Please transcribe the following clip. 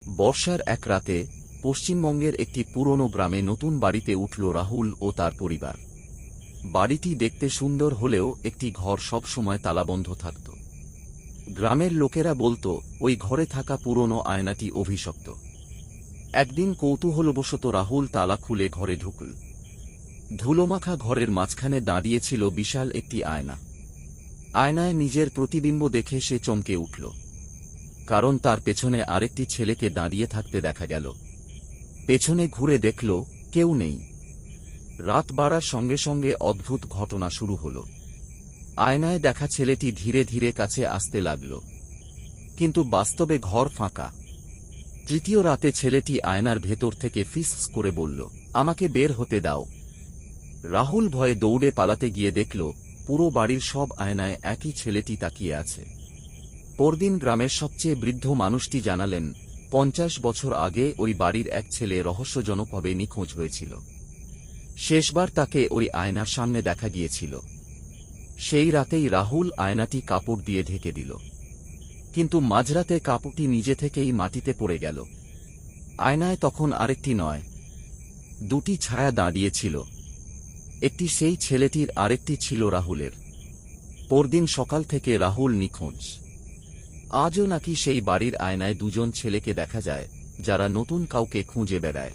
বর্ষার এক রাতে পশ্চিমবঙ্গের একটি পুরনো গ্রামে নতুন বাড়িতে উঠল রাহুল ও তার পরিবার। বাড়িটি দেখতে সুন্দর হলেও একটি ঘর সবসময় তালাবন্ধ থাকত। গ্রামের লোকেরা বলতো ওই ঘরে থাকা পুরনো আয়নাটি অভিশপ্ত। একদিন কৌতূহলবশত রাহুল তালা খুলে ঘরে ঢুকল। ধুলোমাখা ঘরের মাঝখানে দাঁড়িয়েছিল বিশাল একটি আয়না। আয়নায় নিজের প্রতিবিম্ব দেখে সে চমকে উঠল, কারণ তার পেছনে আরেকটি ছেলেকে দাঁড়িয়ে থাকতে দেখা গেল। পেছনে ঘুরে দেখল কেউ নেই। রাত বাড়ার সঙ্গে সঙ্গে অদ্ভুত ঘটনা শুরু হল। আয়নায় দেখা ছেলেটি ধীরে ধীরে কাছে আসতে লাগল, কিন্তু বাস্তবে ঘর ফাঁকা। তৃতীয় রাতে ছেলেটি আয়নার ভেতর থেকে ফিসফিস করে বলল, আমাকে বের হতে দাও। রাহুল ভয়ে দৌড়ে পালাতে গিয়ে দেখল পুরো বাড়ির সব আয়নায় একই ছেলেটি তাকিয়ে আছে। পরদিন গ্রামের সবচেয়ে বৃদ্ধ মানুষটি জানালেন, 50 বছর আগে ওই বাড়ির এক ছেলে রহস্যজনকভাবে নিখোঁজ হয়েছিল। শেষবার তাকে ওই আয়নার সামনে দেখা গিয়েছিল। সেই রাতেই রাহুল আয়নাটি কাপড় দিয়ে ঢেকে দিল, কিন্তু মাঝরাতে কাপড়টি নিজে থেকেই মাটিতে পড়ে গেল। আয়নায় তখন আরেকটি নয়, দুটি ছায়া দাঁড়িয়েছিল। একটি সেই ছেলেটির, আরেকটি ছিল রাহুলের। পরদিন সকাল থেকে রাহুল নিখোঁজ। আজও নাকি সেই বাড়ির আয়নায় দুজন ছেলেকে দেখা যায়, যারা নতুন কাউকে খুঁজে বেড়ায়।